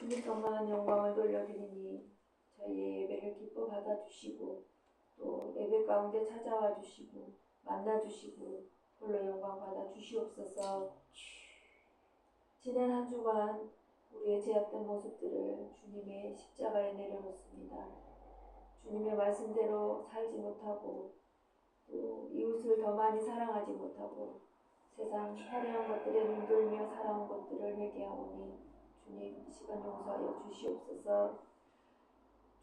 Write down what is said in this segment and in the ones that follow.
주님께만 영광을 돌려드리니 저희의 예배를 기뻐 받아주시고 또 예배 가운데 찾아와 주시고 만나주시고 홀로 영광 받아주시옵소서. 지난 한 주간 우리의 제약된 모습들을 주님의 십자가에 내려놓습니다. 주님의 말씀대로 살지 못하고 또 이웃을 더 많이 사랑하지 못하고 세상 화려한 것들에 눈돌며 살아온 것들을 회개하오니 주님 시간 용서하여 주시옵소서.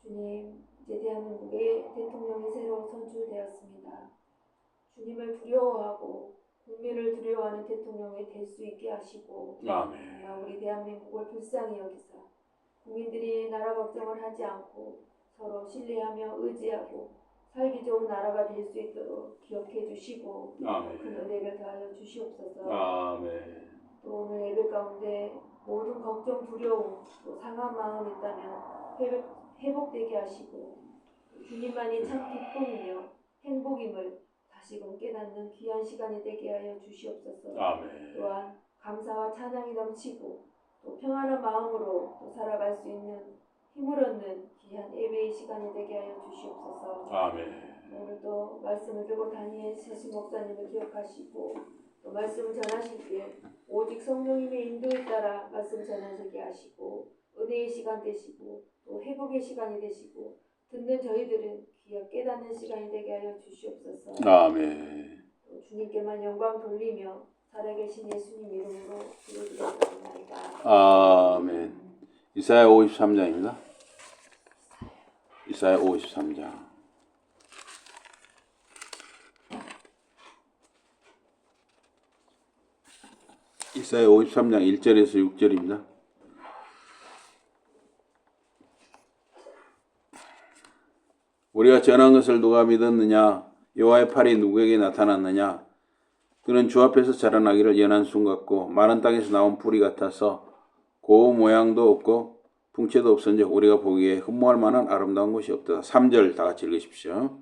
주님, 이제 대한민국의 대통령이 새로 선출되었습니다. 주님을 두려워하고 국민을 두려워하는 대통령이 될 수 있게 하시고 정말 우리 대한민국을 불쌍히 여기사 국민들이 나라 걱정을 하지 않고 서로 신뢰하며 의지하고 살기 좋은 나라가 될 수 있도록 기억해 주시고 큰 은혜를 더하여 주시옵소서. 또 오늘 예배 가운데 모든 걱정, 두려움, 또 상한 마음 있다면 회복되게 하시고 주님만이 참 기쁨이며 행복임을 다시금 깨닫는 귀한 시간이 되게 하여 주시옵소서. 또한 감사와 찬양이 넘치고 또 평안한 마음으로 또 살아갈 수 있는 힘을 얻는 귀한 예배의 시간이 되게 하여 주시옵소서. 오늘도 말씀을 들고 다니엘 서신 목사님을 기억하시고 또 말씀을 전하실 때 오직 성령님의 인도에 따라 말씀 전하시게 하시고 은혜의 시간 되시고 또 회복의 시간이 되시고 듣는 저희들은 귀하 깨닫는 시간이 되게 하여 주시옵소서. 또 주님께만 영광 돌리며 살아계신 예수님 이름으로 기도드렸습니다. 아멘. 이사야 53장입니다. 이사야 53장. 이사야 53장 1절에서 6절입니다. 우리가 전한 것을 누가 믿었느냐? 여호와의 팔이 누구에게 나타났느냐? 그는 주 앞에서 자라나기를 연한 순 같고 마른 땅에서 나온 뿌리 같아서 고우 모양도 없고 풍채도 없은즉 우리가 보기에 흠모할 만한 아름다운 것이 없다. 3절 다 같이 읽으십시오.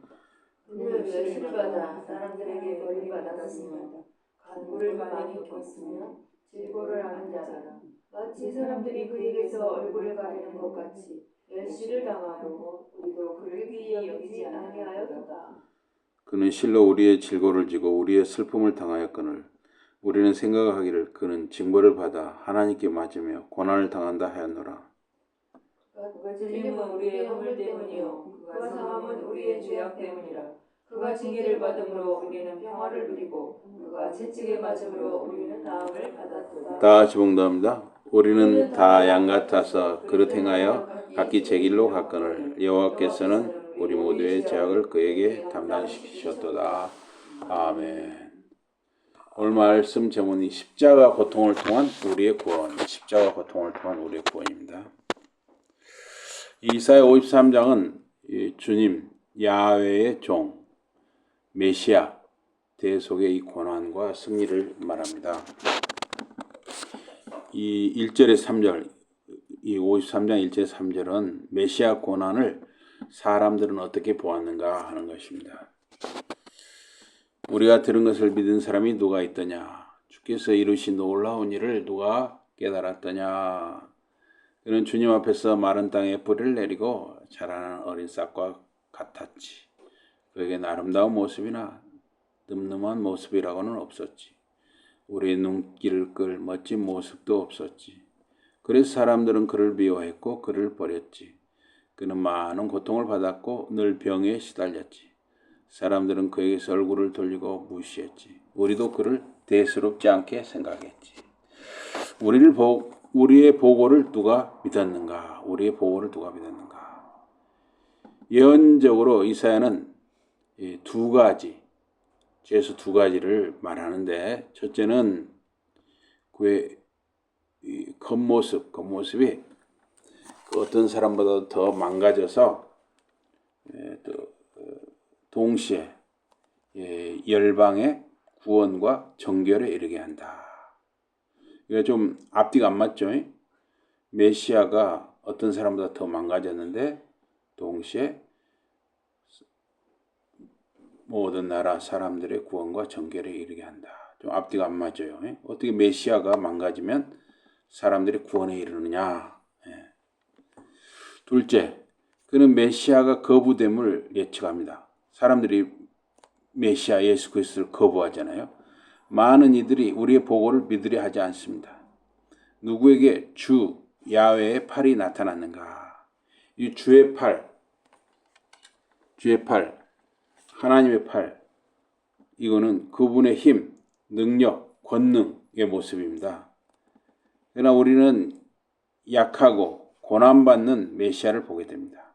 그는 멸시를 받아 사람들에게 버림받았으며 간구를 많이 겪었으며 질고를 하는 자라 마치 사람들이 그에게서 얼굴을 가리는 것 같이 멸시를 당하고 우리도 그를 귀히 여기지 아니하였도다. 그는 실로 우리의 질고를 지고 우리의 슬픔을 당하였거늘 우리는 생각하기를 그는 징벌을 받아 하나님께 맞으며 고난을 당한다 하였노라. 그가 찔림은 우리의 허물 때문이요 그가 상함은 우리의 죄악 때문이라. 그가 징계를 받음으로 우리는 평화를 누리고 그가 채찍에 맞음으로 우리는 나음을 받았도다. 다 지붕답니다. 우리는 다 양 같아서 그릇 행하여 각기 제 길로 갔거늘 여호와께서는 우리 모두의 죄악을 그에게 담당시키셨도다. 아멘. 오늘 말씀 제목이 십자가 고통을 통한 우리의 구원. 십자가 고통을 통한 우리의 구원입니다. 이사야 53장은 주님 야훼의 종 메시아 대속의 이 고난과 승리를 말합니다. 이 1절에 3절, 이 53장 1절에 3절은 메시아 고난을 사람들은 어떻게 보았는가 하는 것입니다. 우리가 들은 것을 믿은 사람이 누가 있더냐? 주께서 이루신 놀라운 일을 누가 깨달았더냐? 그는 주님 앞에서 마른 땅에 뿌리를 내리고 자라는 어린 싹과 같았지. 그에겐 아름다운 모습이나 늠름한 모습이라고는 없었지. 우리의 눈길을 끌 멋진 모습도 없었지. 그래서 사람들은 그를 미워했고 그를 버렸지. 그는 많은 고통을 받았고 늘 병에 시달렸지. 사람들은 그에게서 얼굴을 돌리고 무시했지. 우리도 그를 대수롭지 않게 생각했지. 우리의 보고를 누가 믿었는가? 우리의 보고를 누가 믿었는가? 예언적으로 이사야는 두 가지, 죄수 두 가지를 말하는데 첫째는 그의 겉모습이 어떤 사람보다 더 망가져서 또 동시에 열방의 구원과 정결에 이르게 한다. 이게 좀 앞뒤가 안 맞죠? 메시아가 어떤 사람보다 더 망가졌는데 동시에 모든 나라 사람들의 구원과 정결에 이르게 한다. 좀 앞뒤가 안 맞아요. 어떻게 메시아가 망가지면 사람들이 구원에 이르느냐? 둘째, 그는 메시아가 거부됨을 예측합니다. 사람들이 메시아 예수 그리스도를 거부하잖아요. 많은 이들이 우리의 보고를 믿으려 하지 않습니다. 누구에게 주 야훼의 팔이 나타났는가? 이 주의 팔, 하나님의 팔, 이거는 그분의 힘, 능력, 권능의 모습입니다. 그러나 우리는 약하고 고난받는 메시아를 보게 됩니다.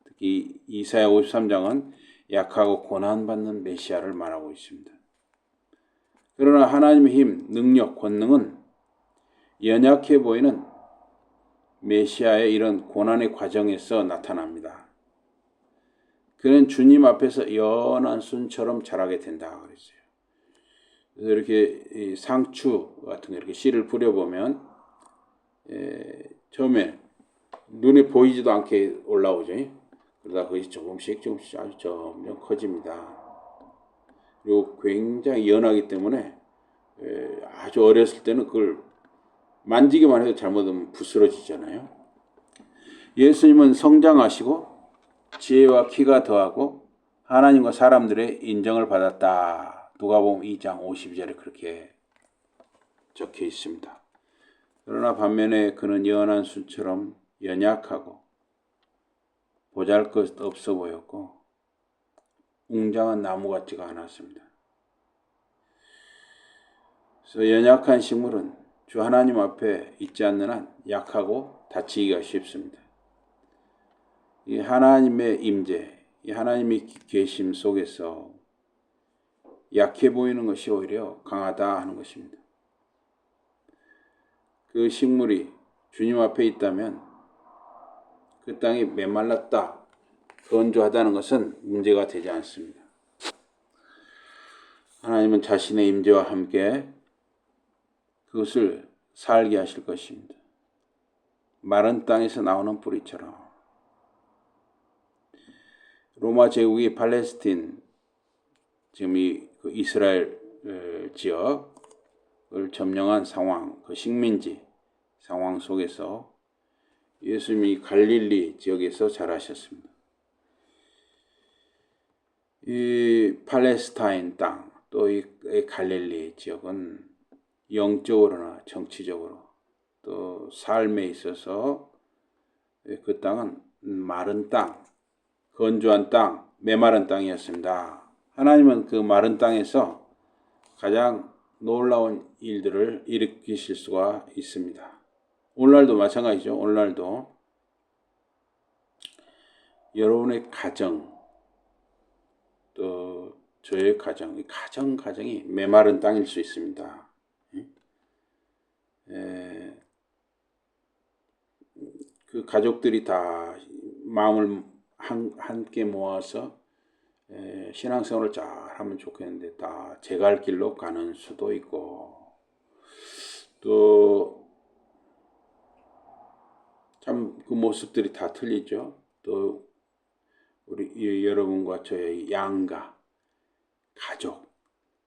특히 이사야 53장은 약하고 고난받는 메시아를 말하고 있습니다. 그러나 하나님의 힘, 능력, 권능은 연약해 보이는 메시아의 이런 고난의 과정에서 나타납니다. 그는 주님 앞에서 연한 순처럼 자라게 된다 그랬어요. 그래서 이렇게 상추 같은 거 이렇게 씨를 뿌려보면 처음에 눈에 보이지도 않게 올라오죠. 그러다 그것이 조금씩 아주 점점 커집니다. 그리고 굉장히 연하기 때문에 아주 어렸을 때는 그걸 만지기만 해도 잘못하면 부스러지잖아요. 예수님은 성장하시고 지혜와 키가 더하고 하나님과 사람들의 인정을 받았다. 누가복음 2장 52절에 그렇게 적혀 있습니다. 그러나 반면에 그는 연한 순처럼 연약하고 보잘것없어 보였고 웅장한 나무 같지가 않았습니다. 그래서 연약한 식물은 주 하나님 앞에 있지 않는 한 약하고 다치기가 쉽습니다. 이 하나님의 임재, 이 하나님의 계심 속에서 약해 보이는 것이 오히려 강하다 하는 것입니다. 그 식물이 주님 앞에 있다면 그 땅이 메말랐다, 건조하다는 것은 문제가 되지 않습니다. 하나님은 자신의 임재와 함께 그것을 살게 하실 것입니다. 마른 땅에서 나오는 뿌리처럼. 로마 제국이 팔레스틴, 지금 이 이스라엘 지역을 점령한 상황, 그 식민지 상황 속에서 예수님이 갈릴리 지역에서 자라셨습니다. 이 팔레스타인 땅, 또 이 갈릴리 지역은 영적으로나 정치적으로 또 삶에 있어서 그 땅은 마른 땅, 건조한 땅, 메마른 땅이었습니다. 하나님은 그 마른 땅에서 가장 놀라운 일들을 일으키실 수가 있습니다. 오늘날도 마찬가지죠. 오늘날도 여러분의 가정, 또 저의 가정이 메마른 땅일 수 있습니다. 그 가족들이 다 마음을 함께 모아서 신앙생활을 잘 하면 좋겠는데 다 제 갈 길로 가는 수도 있고, 또 참 그 모습들이 다 틀리죠. 또 우리 여러분과 저의 양가, 가족,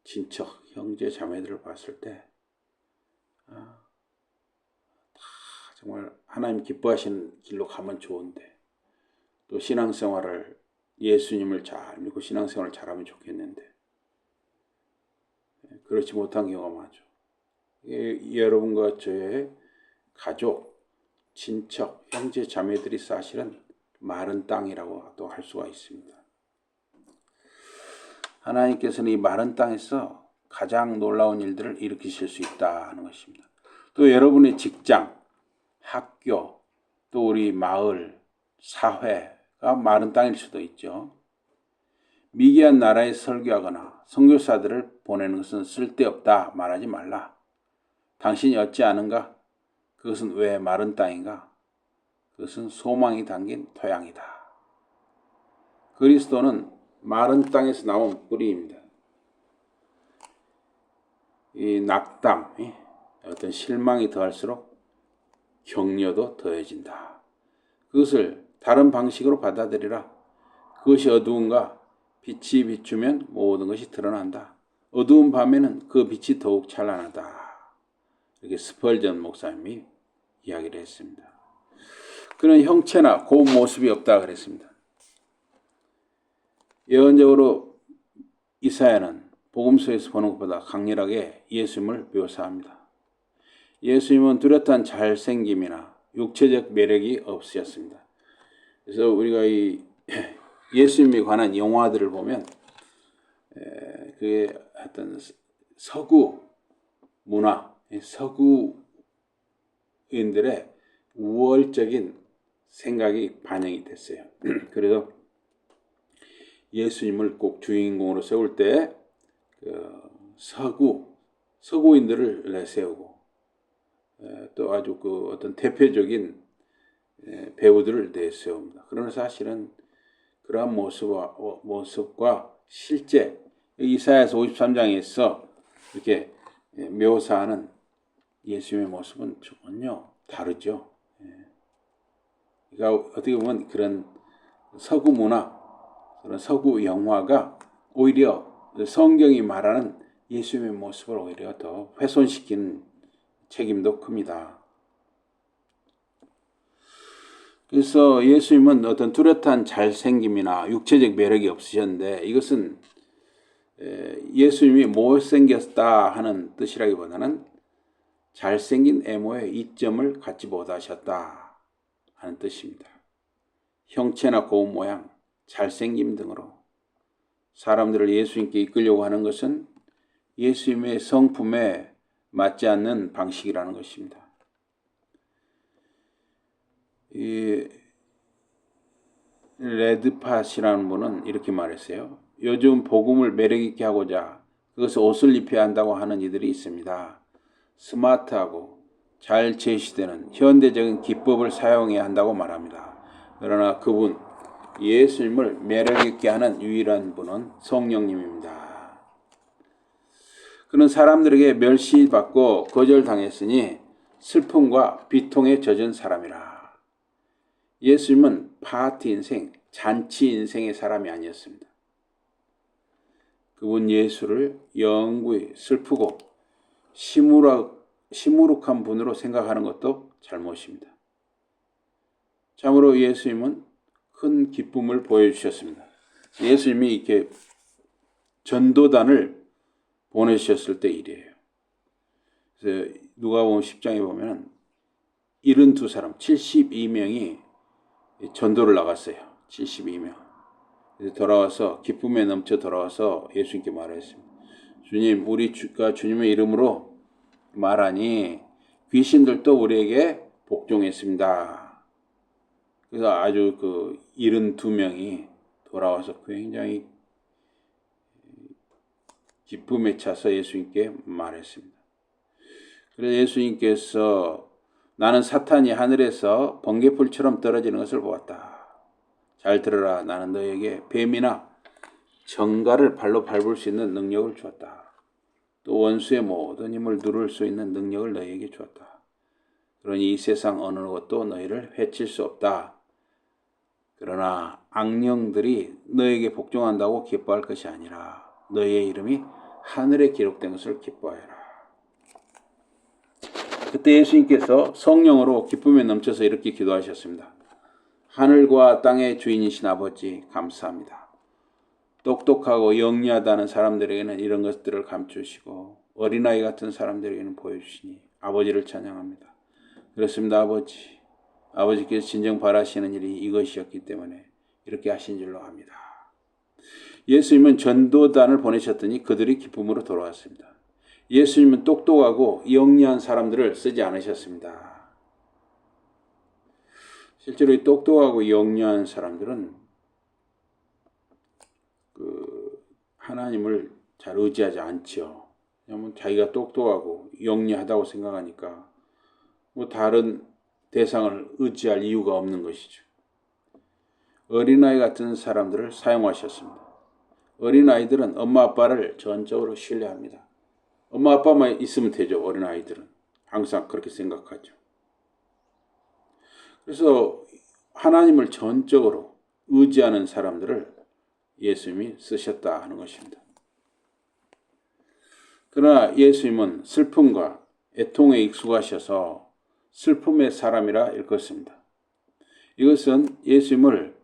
친척, 형제, 자매들을 봤을 때 정말 하나님 기뻐하시는 길로 가면 좋은데, 또 신앙생활을 예수님을 잘 믿고 신앙생활을 잘하면 좋겠는데 그렇지 못한 경우가 많죠. 여러분과 저의 가족, 친척, 형제, 자매들이 사실은 마른 땅이라고도 할 수가 있습니다. 하나님께서는 이 마른 땅에서 가장 놀라운 일들을 일으키실 수 있다는 것입니다. 또 여러분의 직장, 학교, 또 우리 마을, 사회가 마른 땅일 수도 있죠. 미개한 나라에 설교하거나 선교사들을 보내는 것은 쓸데없다 말하지 말라. 당신이 어찌 아는가? 그것은 왜 마른 땅인가? 그것은 소망이 담긴 토양이다. 그리스도는 마른 땅에서 나온 뿌리입니다. 이 낙담, 어떤 실망이 더할수록 격려도 더해진다. 그것을 다른 방식으로 받아들이라. 그것이 어두운가? 빛이 비추면 모든 것이 드러난다. 어두운 밤에는 그 빛이 더욱 찬란하다. 이렇게 스펄전 목사님이 이야기를 했습니다. 그런 형체나 고운 모습이 없다 그랬습니다. 예언적으로 이사야는 복음서에서 보는 것보다 강렬하게 예수님을 묘사합니다. 예수님은 뚜렷한 잘생김이나 육체적 매력이 없으셨습니다. 그래서 우리가 이 예수님에 관한 영화들을 보면 그게 어떤 서구 문화, 서구인들의 우월적인 생각이 반영이 됐어요. 그래서 예수님을 꼭 주인공으로 세울 때 서구인들을 내세우고 또 아주 그 어떤 대표적인 배우들을 내세웁니다. 그러나 사실은 그러한 모습과 실제 이사야서 53장에서 이렇게 묘사하는 예수님의 모습은 전혀 다르죠. 그러니까 어떻게 보면 그런 서구 문화, 그런 서구 영화가 오히려 성경이 말하는 예수님의 모습을 오히려 더 훼손시키는 책임도 큽니다. 그래서 예수님은 어떤 뚜렷한 잘생김이나 육체적 매력이 없으셨는데 이것은 예수님이 못생겼다 하는 뜻이라기보다는 잘생긴 외모의 이점을 갖지 못하셨다 하는 뜻입니다. 형체나 고운 모양, 잘생김 등으로 사람들을 예수님께 이끌려고 하는 것은 예수님의 성품에 맞지 않는 방식이라는 것입니다. 이 레드팟이라는 분은 이렇게 말했어요. 요즘 복음을 매력있게 하고자 그것을 옷을 입혀야 한다고 하는 이들이 있습니다. 스마트하고 잘 제시되는 현대적인 기법을 사용해야 한다고 말합니다. 그러나 그분, 예수님을 매력있게 하는 유일한 분은 성령님입니다. 그는 사람들에게 멸시받고 거절당했으니 슬픔과 비통에 젖은 사람이라. 예수님은 파티 인생, 잔치 인생의 사람이 아니었습니다. 그분 예수를 영구히 슬프고 시무룩한 분으로 생각하는 것도 잘못입니다. 참으로 예수님은 큰 기쁨을 보여주셨습니다. 예수님이 이렇게 전도단을 보내셨을 때 일이에요. 그래서 누가복음 10장에 보면 72사람, 72명이 전도를 나갔어요. 72명. 그래서 돌아와서 기쁨에 넘쳐 돌아와서 예수님께 말했습니다. 주님, 우리가 주님의 이름으로 말하니 귀신들도 우리에게 복종했습니다. 그래서 아주 그 72명이 돌아와서 굉장히 기쁨에 차서 예수님께 말했습니다. 그래서 예수님께서 나는 사탄이 하늘에서 번개불처럼 떨어지는 것을 보았다. 잘 들어라. 나는 너에게 뱀이나 정갈을 발로 밟을 수 있는 능력을 주었다. 또 원수의 모든 힘을 누를 수 있는 능력을 너에게 주었다. 그러니 이 세상 어느 것도 너희를 해칠 수 없다. 그러나 악령들이 너에게 복종한다고 기뻐할 것이 아니라 너희의 이름이 하늘에 기록된 것을 기뻐하여라. 그때 예수님께서 성령으로 기쁨에 넘쳐서 이렇게 기도하셨습니다. 하늘과 땅의 주인이신 아버지 감사합니다. 똑똑하고 영리하다는 사람들에게는 이런 것들을 감추시고 어린아이 같은 사람들에게는 보여주시니 아버지를 찬양합니다. 그렇습니다. 아버지께서 진정 바라시는 일이 이것이었기 때문에 이렇게 하신 줄로 압니다. 예수님은 전도단을 보내셨더니 그들이 기쁨으로 돌아왔습니다. 예수님은 똑똑하고 영리한 사람들을 쓰지 않으셨습니다. 실제로 이 똑똑하고 영리한 사람들은 하나님을 잘 의지하지 않죠. 왜냐하면 자기가 똑똑하고 영리하다고 생각하니까 다른 대상을 의지할 이유가 없는 것이죠. 어린아이 같은 사람들을 사용하셨습니다. 어린아이들은 엄마 아빠를 전적으로 신뢰합니다. 엄마 아빠만 있으면 되죠. 어린아이들은 항상 그렇게 생각하죠. 그래서 하나님을 전적으로 의지하는 사람들을 예수님이 쓰셨다 하는 것입니다. 그러나 예수님은 슬픔과 애통에 익숙하셔서 슬픔의 사람이라 일컫습니다. 이것은 예수님을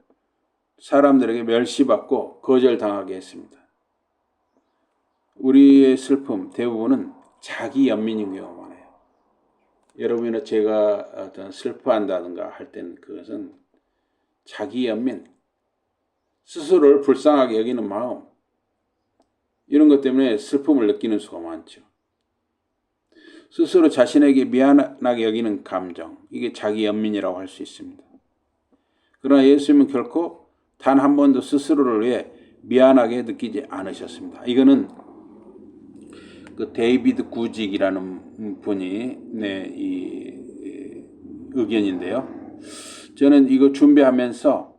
사람들에게 멸시받고 거절당하게 했습니다. 우리의 슬픔 대부분은 자기 연민인 경우가 많아요. 여러분이나 제가 어떤 슬퍼한다든가 할 때는 그것은 자기 연민, 스스로를 불쌍하게 여기는 마음, 이런 것 때문에 슬픔을 느끼는 수가 많죠. 스스로 자신에게 미안하게 여기는 감정, 이게 자기 연민이라고 할 수 있습니다. 그러나 예수님은 결코 단 한 번도 스스로를 위해 미안하게 느끼지 않으셨습니다. 이거는 그 데이비드 구직이라는 분이 이 의견인데요. 저는 이거 준비하면서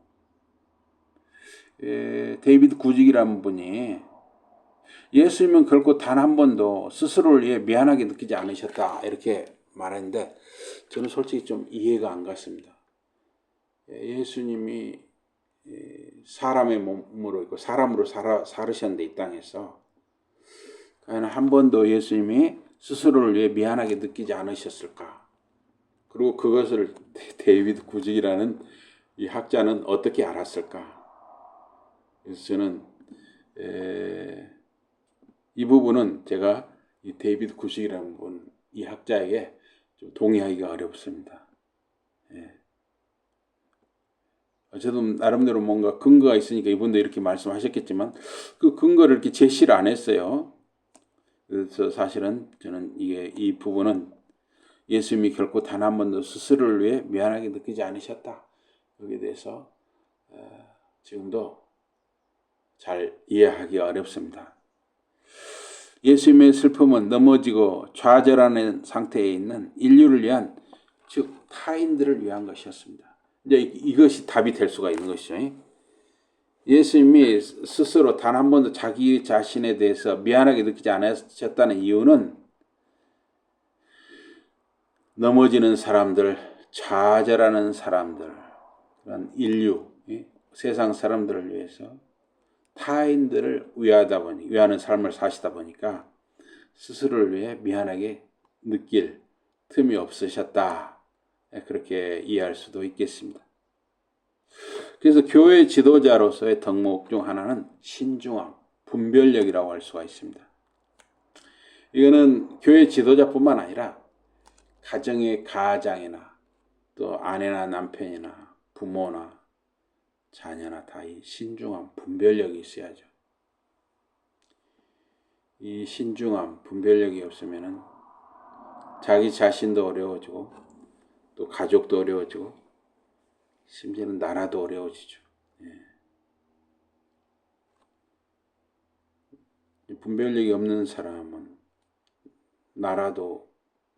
데이비드 구직이라는 분이 예수님은 결코 단 한 번도 스스로를 위해 미안하게 느끼지 않으셨다 이렇게 말했는데 저는 솔직히 좀 이해가 안 갔습니다. 예수님이 사람의 몸으로 있고 사람으로 살으셨는데 이 땅에서 과연 한 번도 예수님이 스스로를 위해 미안하게 느끼지 않으셨을까? 그리고 그것을 데이비드 구직이라는 이 학자는 어떻게 알았을까? 그래서 저는 이 부분은 제가 이 데이비드 구직이라는 분, 이 학자에게 좀 동의하기가 어렵습니다. 어쨌든 나름대로 뭔가 근거가 있으니까 이분도 이렇게 말씀하셨겠지만 그 근거를 이렇게 제시를 안 했어요. 그래서 사실은 저는 이 부분은 예수님이 결코 단 한 번도 스스로를 위해 미안하게 느끼지 않으셨다. 여기에 대해서 지금도 잘 이해하기가 어렵습니다. 예수님의 슬픔은 넘어지고 좌절하는 상태에 있는 인류를 위한, 즉 타인들을 위한 것이었습니다. 이제 이것이 답이 될 수가 있는 것이죠. 예수님이 스스로 단 한 번도 자기 자신에 대해서 미안하게 느끼지 않으셨다는 이유는 넘어지는 사람들, 좌절하는 사람들, 그런 인류, 세상 사람들을 위해서 타인들을 위하는 삶을 사시다 보니까 스스로를 위해 미안하게 느낄 틈이 없으셨다. 그렇게 이해할 수도 있겠습니다. 그래서 교회 지도자로서의 덕목 중 하나는 신중함, 분별력이라고 할 수가 있습니다. 이거는 교회 지도자뿐만 아니라 가정의 가장이나 또 아내나 남편이나 부모나 자녀나 다 이 신중함, 분별력이 있어야죠. 이 신중함, 분별력이 없으면은 자기 자신도 어려워지고 또 가족도 어려워지고 심지어는 나라도 어려워지죠. 분별력이 없는 사람은 나라도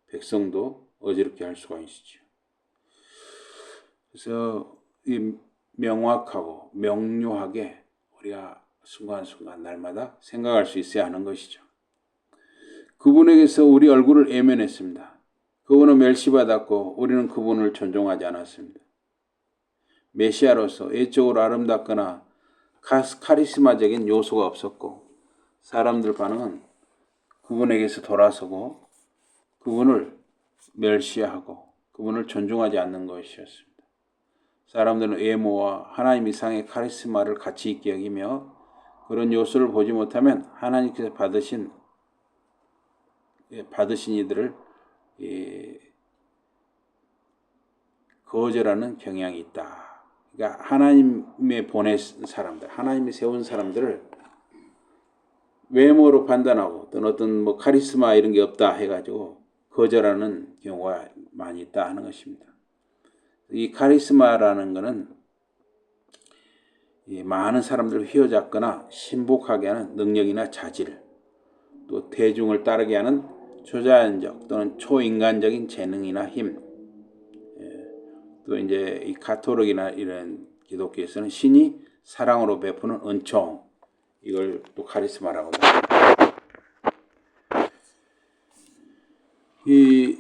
백성도 어지럽게 할 수가 있죠. 그래서 이 명확하고 명료하게 우리가 순간순간 날마다 생각할 수 있어야 하는 것이죠. 그분에게서 우리 얼굴을 외면했습니다. 그분은 멸시받았고 우리는 그분을 존중하지 않았습니다. 메시아로서 외적으로 아름답거나 카리스마적인 요소가 없었고 사람들 반응은 그분에게서 돌아서고 그분을 멸시하고 그분을 존중하지 않는 것이었습니다. 사람들은 외모와 하나님 이상의 카리스마를 가치 있게 여기며 그런 요소를 보지 못하면 하나님께서 받으신 이들을 거절하는 경향이 있다. 그러니까 하나님의 보낸 사람들, 하나님이 세운 사람들을 외모로 판단하고 또는 어떤 카리스마 이런 게 없다 해가지고 거절하는 경우가 많이 있다 하는 것입니다. 이 카리스마라는 것은 많은 사람들을 휘어잡거나 신복하게 하는 능력이나 자질, 또 대중을 따르게 하는 초자연적 또는 초인간적인 재능이나 힘, 또 이제 이 가톨릭이나 이런 기독교에서는 신이 사랑으로 베푸는 은총, 이걸 또 카리스마라고 합니다. 이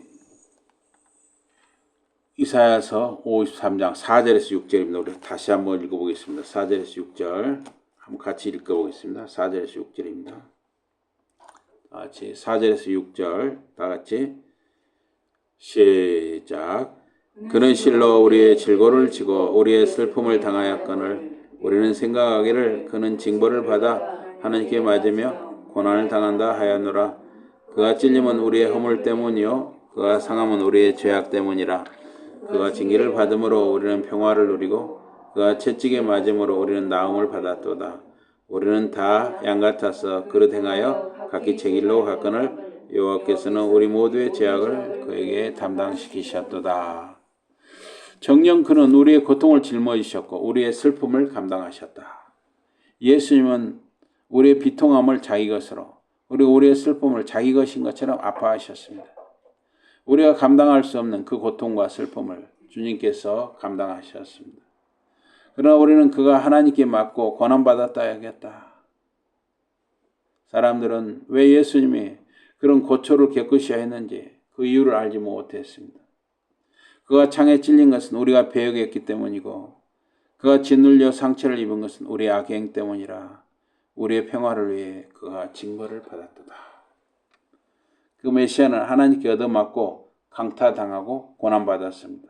이사야서 53장 4절에서 6절입니다. 우리 다시 한번 읽어보겠습니다. 4절에서 6절 한번 같이 읽어보겠습니다. 4절에서 6절입니다. 같이 4절에서 6절 다 같이 시작. 그는 실로 우리의 질고를 지고 우리의 슬픔을 당하였거늘 우리는 생각하기를 그는 징벌을 받아 하나님께 맞으며 고난을 당한다 하였노라. 그가 찔림은 우리의 허물 때문이요 그가 상함은 우리의 죄악 때문이라. 그가 징계를 받음으로 우리는 평화를 누리고 그가 채찍에 맞음으로 우리는 나음을 받았도다. 우리는 다 양같아서 그릇 행하여 각기 제 길로 갔거늘 여호와께서는 우리 모두의 죄악을 그에게 담당시키셨도다. 정녕 그는 우리의 고통을 짊어지셨고 우리의 슬픔을 감당하셨다. 예수님은 우리의 비통함을 자기 것으로 우리의 슬픔을 자기 것인 것처럼 아파하셨습니다. 우리가 감당할 수 없는 그 고통과 슬픔을 주님께서 감당하셨습니다. 그러나 우리는 그가 하나님께 맞고 고난받았다 하겠다. 사람들은 왜 예수님이 그런 고초를 겪으셔야 했는지 그 이유를 알지 못했습니다. 그가 창에 찔린 것은 우리가 배역했기 때문이고 그가 짓눌려 상처를 입은 것은 우리의 악행 때문이라. 우리의 평화를 위해 그가 징벌을 받았도다. 그 메시아는 하나님께 얻어맞고 강타당하고 고난받았습니다.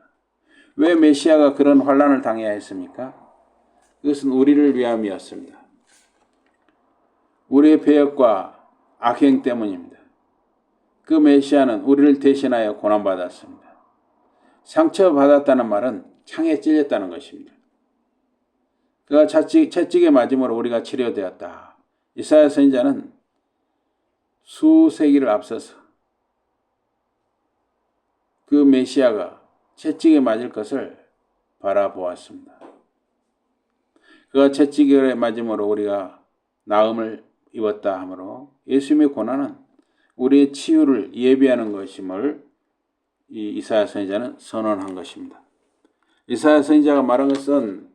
왜 메시아가 그런 환난을 당해야 했습니까? 그것은 우리를 위함이었습니다. 우리의 배역과 악행 때문입니다. 그 메시아는 우리를 대신하여 고난받았습니다. 상처받았다는 말은 창에 찔렸다는 것입니다. 그가 채찍에 맞음으로 우리가 치료되었다. 이사야 선지자는 수세기를 앞서서 그 메시아가 채찍에 맞을 것을 바라보았습니다. 그가 채찍에 맞음으로 우리가 나음을 입었다 하므로 예수님의 고난은 우리의 치유를 예비하는 것임을 이 이사야 선지자는 선언한 것입니다. 이사야 선지자가 말한 것은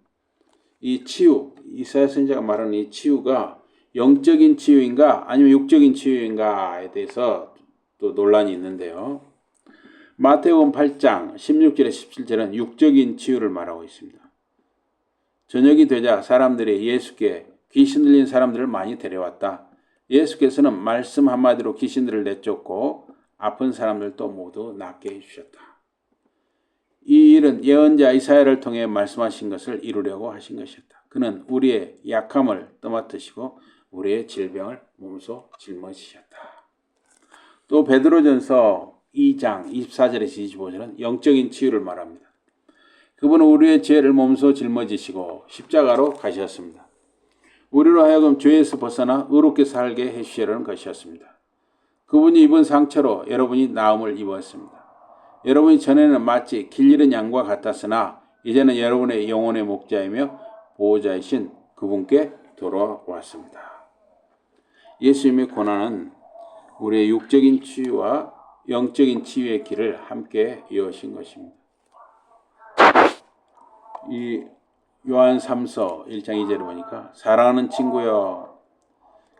이 치유, 이사야 선지자가 말하는 이 치유가 영적인 치유인가 아니면 육적인 치유인가에 대해서 또 논란이 있는데요. 마태복음 8장 16절에 17절은 육적인 치유를 말하고 있습니다. 저녁이 되자 사람들이 예수께 귀신 들린 사람들을 많이 데려왔다. 예수께서는 말씀 한마디로 귀신들을 내쫓고 아픈 사람들도 모두 낫게 해주셨다. 이 일은 예언자 이사야를 통해 말씀하신 것을 이루려고 하신 것이었다. 그는 우리의 약함을 떠맡으시고 우리의 질병을 몸소 짊어지셨다. 또 베드로전서 2장 24절에서 25절은 영적인 치유를 말합니다. 그분은 우리의 죄를 몸소 짊어지시고 십자가로 가셨습니다. 우리로 하여금 죄에서 벗어나 의롭게 살게 해주시려는 것이었습니다. 그분이 입은 상처로 여러분이 나음을 입었습니다. 여러분이 전에는 마치 길 잃은 양과 같았으나 이제는 여러분의 영혼의 목자이며 보호자이신 그분께 돌아왔습니다. 예수님의 고난은 우리의 육적인 치유와 영적인 치유의 길을 함께 이어신 것입니다. 이 요한 3서 1장 2절을 보니까 사랑하는 친구여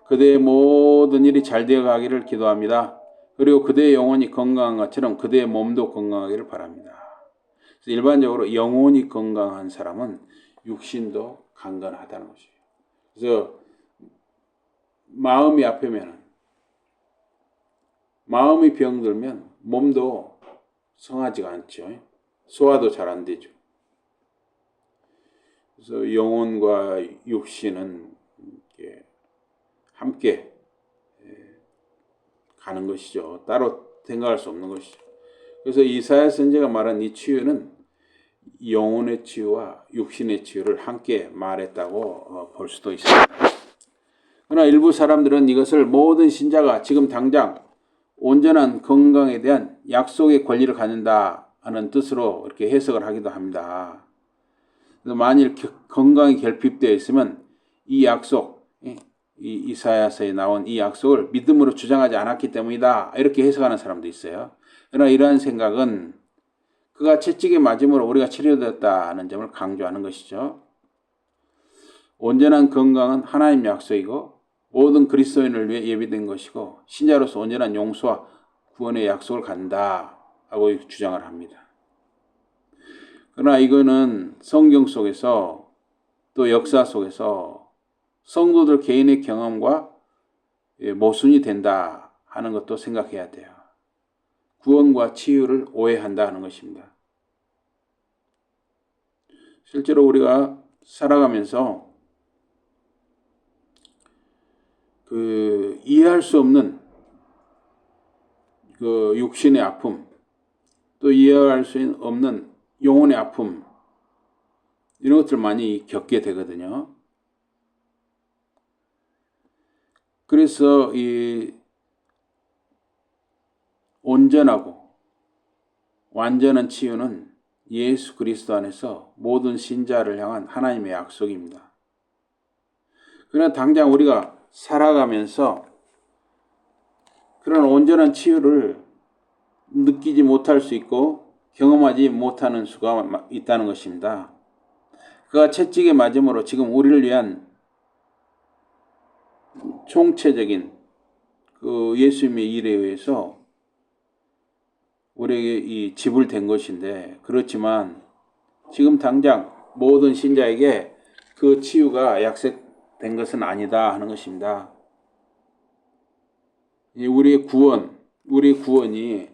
그대의 모든 일이 잘 되어 가기를 기도합니다. 그리고 그대의 영혼이 건강한 것처럼 그대의 몸도 건강하기를 바랍니다. 그래서 일반적으로 영혼이 건강한 사람은 육신도 강건하다는 것이에요. 그래서 마음이 아프면 마음이 병들면 몸도 성하지가 않죠. 소화도 잘 안 되죠. 그래서 영혼과 육신은 함께 가는 것이죠. 따로 생각할 수 없는 것이죠. 그래서 이사야 선지자가 말한 이 치유는 영혼의 치유와 육신의 치유를 함께 말했다고 볼 수도 있습니다. 그러나 일부 사람들은 이것을 모든 신자가 지금 당장 온전한 건강에 대한 약속의 권리를 갖는다 하는 뜻으로 이렇게 해석을 하기도 합니다. 만일 건강이 결핍되어 있으면 이 약속, 이사야서에 나온 이 약속을 믿음으로 주장하지 않았기 때문이다. 이렇게 해석하는 사람도 있어요. 그러나 이러한 생각은 그가 채찍에 맞음으로 우리가 치료되었다는 점을 강조하는 것이죠. 온전한 건강은 하나님 약속이고 모든 그리스도인을 위해 예비된 것이고 신자로서 온전한 용서와 구원의 약속을 갖는다 하고 주장을 합니다. 그러나 이거는 성경 속에서 또 역사 속에서 성도들 개인의 경험과 모순이 된다 하는 것도 생각해야 돼요. 구원과 치유를 오해한다 하는 것입니다. 실제로 우리가 살아가면서 이해할 수 없는 그 육신의 아픔, 또 이해할 수 없는 영혼의 아픔, 이런 것들 많이 겪게 되거든요. 그래서 이 온전하고 완전한 치유는 예수 그리스도 안에서 모든 신자를 향한 하나님의 약속입니다. 그러나 당장 우리가 살아가면서 그런 온전한 치유를 느끼지 못할 수 있고 경험하지 못하는 수가 있다는 것입니다. 그가 채찍에 맞음으로 지금 우리를 위한 총체적인 그 예수님의 일에 의해서 우리에게 이 지불된 것인데, 그렇지만 지금 당장 모든 신자에게 그 치유가 약속된 것은 아니다 하는 것입니다. 우리의 구원이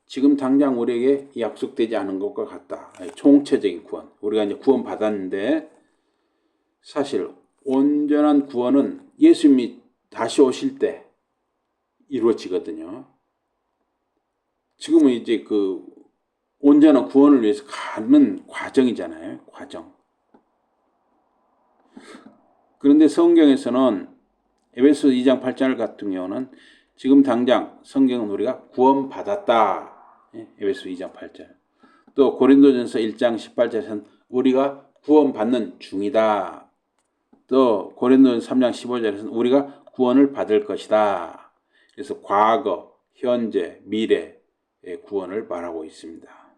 지금 당장 우리에게 약속되지 않은 것과 같다. 총체적인 구원. 우리가 이제 구원 받았는데, 사실 온전한 구원은 예수님이 다시 오실 때 이루어지거든요. 지금은 이제 그 온전한 구원을 위해서 가는 과정이잖아요. 과정. 그런데 성경에서는 에베소 2장 8절 같은 경우는 지금 당장 성경은 우리가 구원받았다. 에베소 2장 8절. 또 고린도전서 1장 18절에서는 우리가 구원받는 중이다. 또 고린도전서 3장 15절에서는 우리가 구원을 받을 것이다. 그래서 과거, 현재, 미래의 구원을 말하고 있습니다.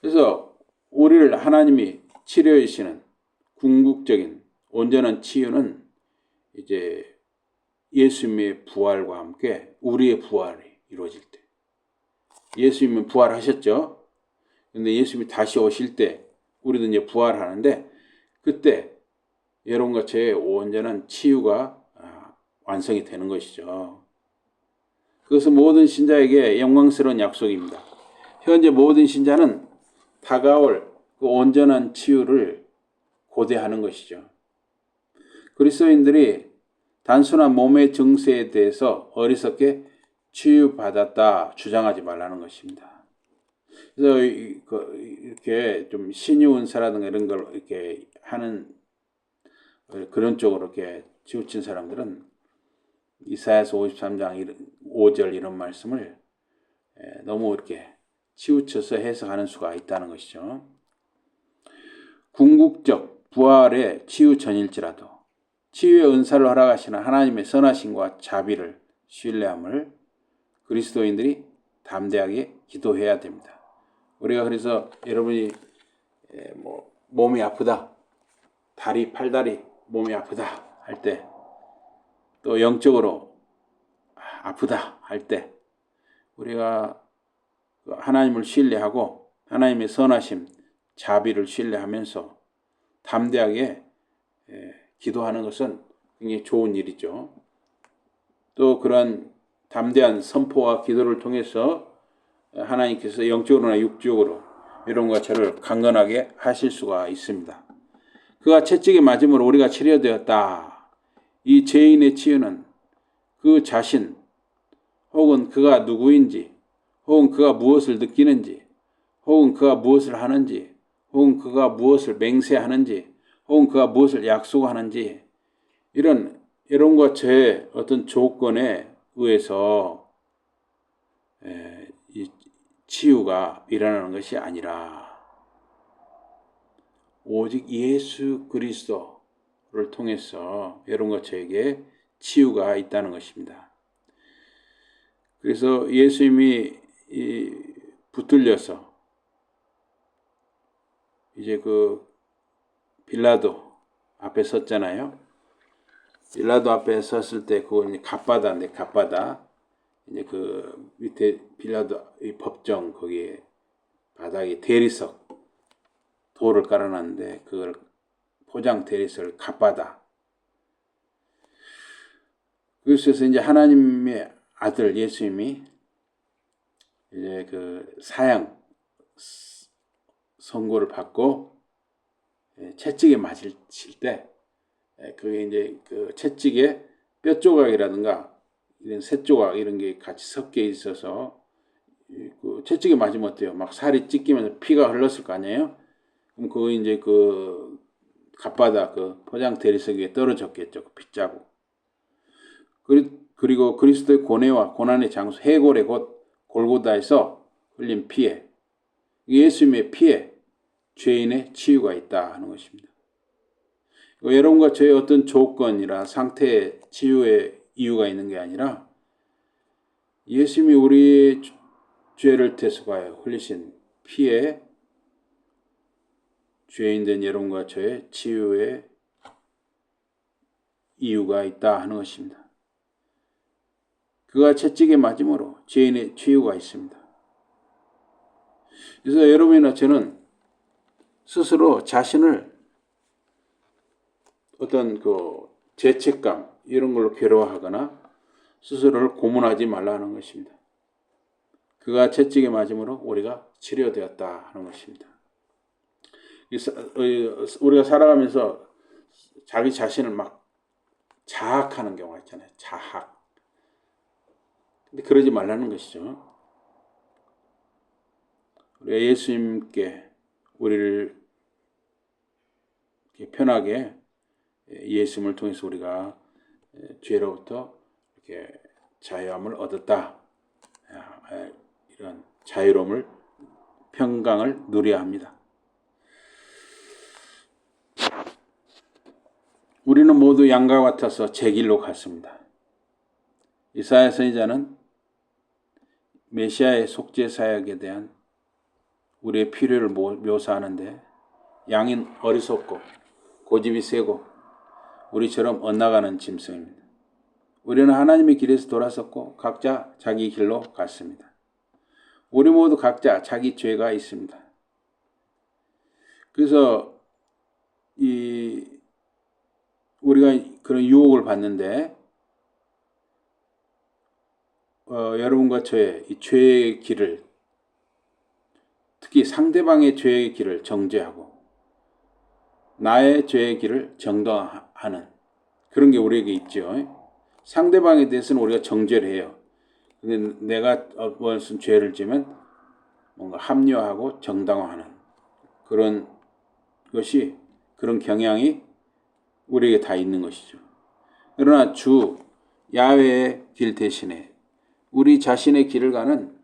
그래서 우리를 하나님이 치료해 주시는 궁극적인 온전한 치유는 이제 예수님의 부활과 함께 우리의 부활이 이루어질 때. 예수님은 부활하셨죠. 근데 예수님이 다시 오실 때 우리도 이제 부활하는데, 그때 여러분과 저의 온전한 치유가 완성이 되는 것이죠. 그것은 모든 신자에게 영광스러운 약속입니다. 현재 모든 신자는 다가올 그 온전한 치유를 고대하는 것이죠. 그리스도인들이 단순한 몸의 증세에 대해서 어리석게 치유받았다 주장하지 말라는 것입니다. 그래서 이렇게 좀 신유 은사라든가 이런 걸 이렇게 하는 그런 쪽으로 이렇게 치우친 사람들은 이사야서 53장 5절 이런 말씀을 너무 이렇게 치우쳐서 해석하는 수가 있다는 것이죠. 궁극적 부활의 치유 전일지라도 치유의 은사를 허락하시는 하나님의 선하심과 자비를 신뢰함을 그리스도인들이 담대하게 기도해야 됩니다. 우리가 그래서 여러분이 몸이 아프다, 다리, 팔다리 몸이 아프다 할 때, 또 영적으로 아프다 할 때 우리가 하나님을 신뢰하고 하나님의 선하심, 자비를 신뢰하면서 담대하게 기도하는 것은 굉장히 좋은 일이죠. 또 그러한 담대한 선포와 기도를 통해서 하나님께서 영적으로나 육적으로 여러분과 저를 강건하게 하실 수가 있습니다. 그가 채찍에 맞음으로 우리가 치료되었다. 이 죄인의 치유는 그 자신, 혹은 그가 누구인지, 혹은 그가 무엇을 느끼는지, 혹은 그가 무엇을 하는지, 혹은 그가 무엇을 맹세하는지, 혹은 그가 무엇을 약속하는지, 이런 여러분과 저의 어떤 조건에 의해서 이 치유가 일어나는 것이 아니라 오직 예수 그리스도를 통해서 여러분과 저에게 치유가 있다는 것입니다. 그래서 예수님이 붙들려서 이제 그 빌라도 앞에 섰잖아요. 빌라도 앞에 섰을 때 그건 갓바다인데, 갓바다 이제 그 밑에 빌라도 이 법정 거기에 바닥에 대리석 돌을 깔아놨는데 그걸 포장 대리석을 갓바다. 그래서 이제 하나님의 아들 예수님이 이제 그 선고를 받고 채찍에 맞을 때 그게 이제 그 채찍에 뼈 조각이라든가 이런 새 조각 이런 게 같이 섞여 있어서 그 채찍에 맞으면 어때요? 막 살이 찢기면서 피가 흘렀을 거 아니에요? 그럼 그거 이제 그 갓바다 그 포장 대리석 위에 떨어졌겠죠. 그 핏자국. 그리고 그리스도의 고뇌와 고난의 장소 해골의 곧 골고다에서 흘린 피에 예수님의 피에 죄인의 치유가 있다 하는 것입니다. 여러분과 저의 어떤 조건이나 상태의 치유의 이유가 있는 게 아니라 예수님이 우리의 죄를 대속하여 흘리신 피에 죄인된 여러분과 저의 치유의 이유가 있다 하는 것입니다. 그가 채찍에 맞음으로 죄인의 치유가 있습니다. 그래서 여러분이나 저는 스스로 자신을 어떤 그 죄책감 이런 걸로 괴로워하거나 스스로를 고문하지 말라는 것입니다. 그가 채찍에 맞음으로 우리가 치료되었다 하는 것입니다. 우리가 살아가면서 자기 자신을 막 자학하는 경우가 있잖아요. 자학. 근데 그러지 말라는 것이죠. 우리가 예수님께 우리를 편하게 예수님을 통해서 우리가 죄로부터 이렇게 자유함을 얻었다. 이런 자유로움을 평강을 누려야 합니다. 우리는 모두 양과 같아서 제 길로 갔습니다. 이사야 선지자는 메시아의 속죄 사역에 대한 우리의 필요를 묘사하는데 양은 어리석고 고집이 세고 우리처럼 엇나가는 짐승입니다. 우리는 하나님의 길에서 돌아섰고 각자 자기 길로 갔습니다. 우리 모두 각자 자기 죄가 있습니다. 그래서 우리가 그런 유혹을 받는데 여러분과 저의 이 죄의 길을 특히 상대방의 죄의 길을 정죄하고 나의 죄의 길을 정당하는 그런 게 우리에게 있죠. 상대방에 대해서는 우리가 정죄를 해요. 근데 내가 무슨 죄를 지면 뭔가 합리화하고 정당화하는 그런 것이 그런 경향이 우리에게 다 있는 것이죠. 그러나 주 야훼의 길 대신에 우리 자신의 길을 가는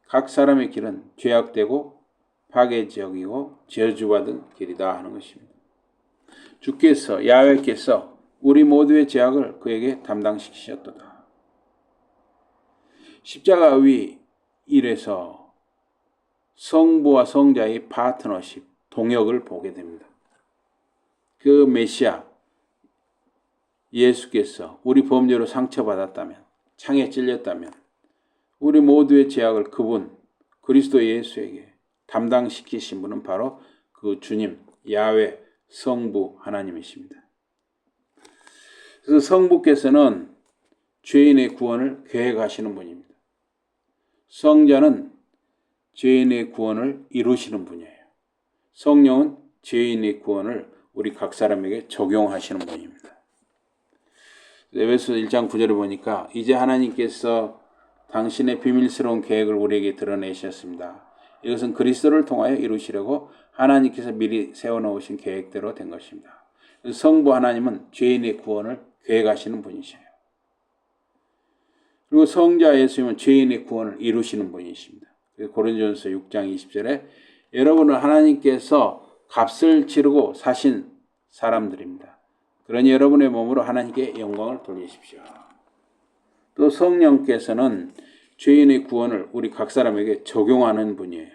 각 사람의 길은 죄악되고 파괴적이고 저주받은 길이다 하는 것입니다. 주께서 야훼께서 우리 모두의 죄악을 그에게 담당시키셨도다. 십자가 위 일에서 성부와 성자의 파트너십, 동역을 보게 됩니다. 그 메시아 예수께서 우리 범죄로 상처받았다면, 창에 찔렸다면 우리 모두의 죄악을 그분 그리스도 예수에게 담당시키신 분은 바로 그 주님 야훼 성부 하나님이십니다. 그래서 성부께서는 죄인의 구원을 계획하시는 분입니다. 성자는 죄인의 구원을 이루시는 분이에요. 성령은 죄인의 구원을 우리 각 사람에게 적용하시는 분입니다. 에베소 1장 9절을 보니까 이제 하나님께서 당신의 비밀스러운 계획을 우리에게 드러내셨습니다. 이것은 그리스도를 통하여 이루시려고 하나님께서 미리 세워놓으신 계획대로 된 것입니다. 성부 하나님은 죄인의 구원을 계획하시는 분이세요. 그리고 성자 예수님은 죄인의 구원을 이루시는 분이십니다. 고린도전서 6장 20절에 여러분은 하나님께서 값을 치르고 사신 사람들입니다. 그러니 여러분의 몸으로 하나님께 영광을 돌리십시오. 또 성령께서는 죄인의 구원을 우리 각 사람에게 적용하는 분이에요.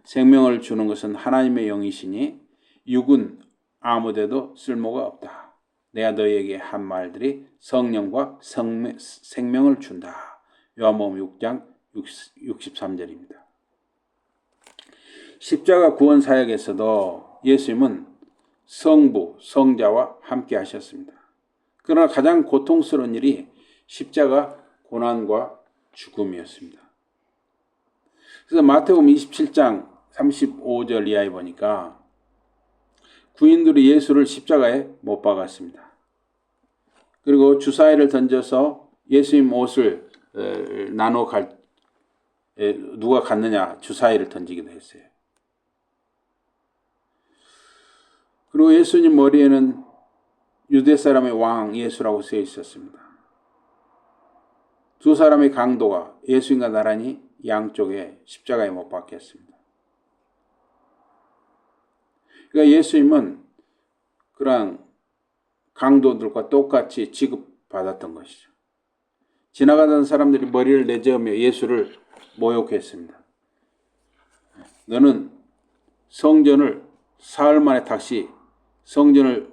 생명을 주는 것은 하나님의 영이시니 육은 아무데도 쓸모가 없다. 내가 너희에게 한 말들이 성령과 생명을 준다. 요한복음 6장 63절입니다. 십자가 구원 사역에서도 예수님은 성부, 성자와 함께 하셨습니다. 그러나 가장 고통스러운 일이 십자가 고난과 죽음이었습니다. 그래서 마태복음 27장 35절 이하에 보니까 군인들이 예수를 십자가에 못 박았습니다. 그리고 주사위를 던져서 예수님 옷을 나눠 누가 갔느냐 주사위를 던지기도 했어요. 그리고 예수님 머리에는 유대 사람의 왕 예수라고 쓰여 있었습니다. 두 사람의 강도가 예수님과 나란히 양쪽에 십자가에 못 박혔습니다. 그러니까 예수님은 그러한 강도들과 똑같이 취급받았던 것이죠. 지나가던 사람들이 머리를 내저으며 예수를 모욕했습니다. 너는 성전을 사흘 만에 다시 성전을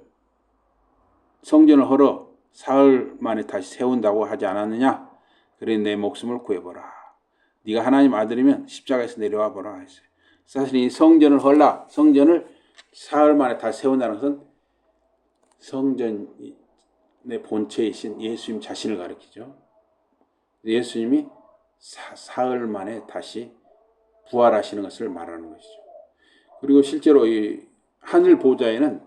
헐어 사흘 만에 다시 세운다고 하지 않았느냐? 그래 내 목숨을 구해보라. 네가 하나님 아들이면 십자가에서 내려와 보라 했어요. 사실 이 성전을 사흘 만에 다시 세운다는 것은 성전의 본체이신 예수님 자신을 가리키죠. 예수님이 사흘 만에 다시 부활하시는 것을 말하는 것이죠. 그리고 실제로 이 하늘 보좌에는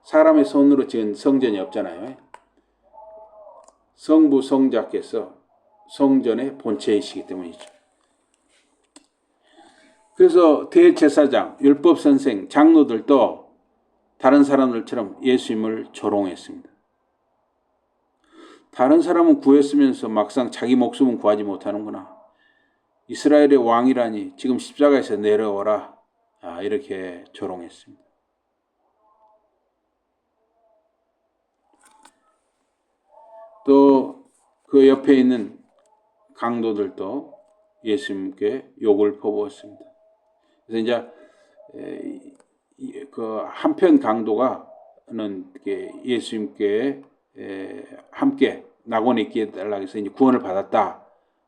사람의 손으로 지은 성전이 없잖아요. 성부 성자께서 성전의 본체이시기 때문이죠. 그래서 대제사장, 율법선생, 장로들도 다른 사람들처럼 예수님을 조롱했습니다. 다른 사람은 구했으면서 막상 자기 목숨은 구하지 못하는구나. 이스라엘의 왕이라니 지금 십자가에서 내려오라. 이렇게 조롱했습니다. 또 그 옆에 있는 강도들도 예수님께 욕을 퍼부었습니다. 그래서 이제 그 한편 강도가는 예수님께 함께 낙원에 있게 해달라고 해서 이제 구원을 받았다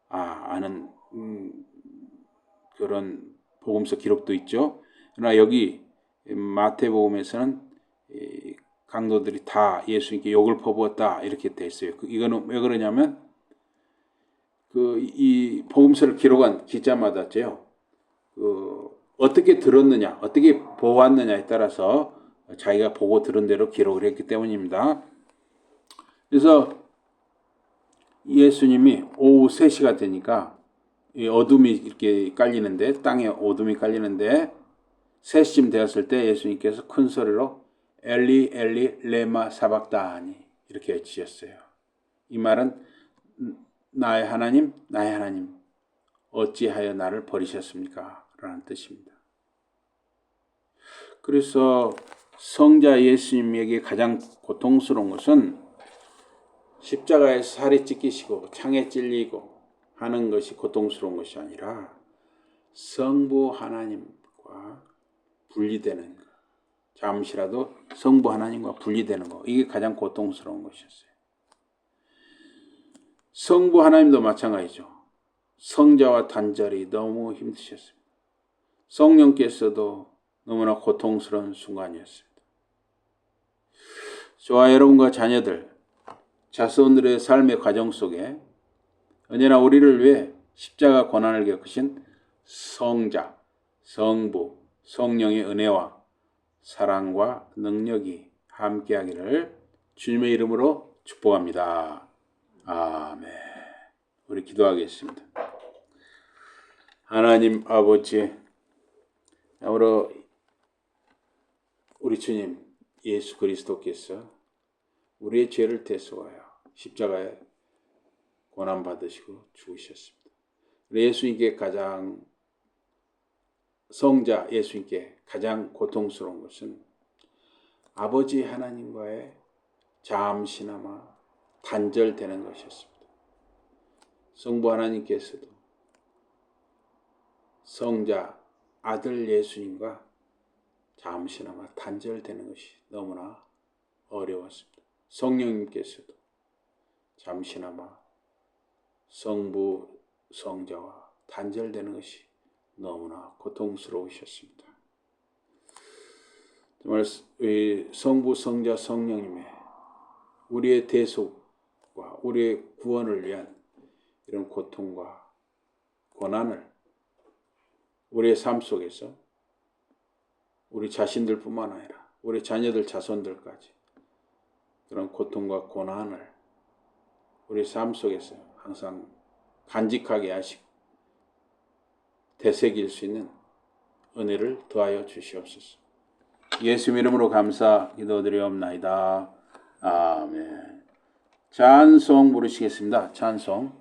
하는 그런 복음서 기록도 있죠. 그러나 여기 마태복음에서는 강도들이 다 예수님께 욕을 퍼부었다 이렇게 돼 있어요. 이거는 왜 그러냐면 이 복음서를 기록한 기자마다죠. 어떻게 들었느냐, 어떻게 보았느냐에 따라서 자기가 보고 들은 대로 기록을 했기 때문입니다. 그래서 예수님이 오후 3시가 되니까 어둠이 이렇게 깔리는데, 땅에 어둠이 깔리는데 3시쯤 되었을 때 예수님께서 큰 소리로 엘리 엘리 레마 사박다니 이렇게 외치셨어요. 이 말은 나의 하나님 어찌하여 나를 버리셨습니까? 라는 뜻입니다. 그래서 성자 예수님에게 가장 고통스러운 것은 십자가에서 살이 찢기시고 창에 찔리고 하는 것이 고통스러운 것이 아니라 성부 하나님과 분리되는 것. 잠시라도 성부 하나님과 분리되는 것. 이게 가장 고통스러운 것이었어요. 성부 하나님도 마찬가지죠. 성자와 단절이 너무 힘드셨습니다. 성령께서도 너무나 고통스러운 순간이었습니다. 저와 여러분과 자녀들, 자손들의 삶의 과정 속에 언제나 우리를 위해 십자가 고난을 겪으신 성자, 성부, 성령의 은혜와 사랑과 능력이 함께하기를 주님의 이름으로 축복합니다. 아멘. 우리 기도하겠습니다. 하나님 아버지, 우리 주님 예수 그리스도께서 우리의 죄를 대속하여 십자가에 고난받으시고 죽으셨습니다. 예수님께 성자 예수님께 가장 고통스러운 것은 아버지 하나님과의 잠시나마 단절되는 것이었습니다. 성부 하나님께서도 성자 아들 예수님과 잠시나마 단절되는 것이 너무나 어려웠습니다. 성령님께서도 잠시나마 성부 성자와 단절되는 것이 너무나 고통스러우셨습니다. 정말 성부 성자 성령님의 우리의 대속과 우리의 구원을 위한 이런 고통과 고난을 우리의 삶 속에서 우리 자신들뿐만 아니라 우리 자녀들 자손들까지 그런 고통과 고난을 우리 삶 속에서 항상 간직하게 하시고 되새길 수 있는 은혜를 더하여 주시옵소서. 예수 이름으로 감사 기도드리옵나이다. 아멘. 찬송 부르시겠습니다. 찬송.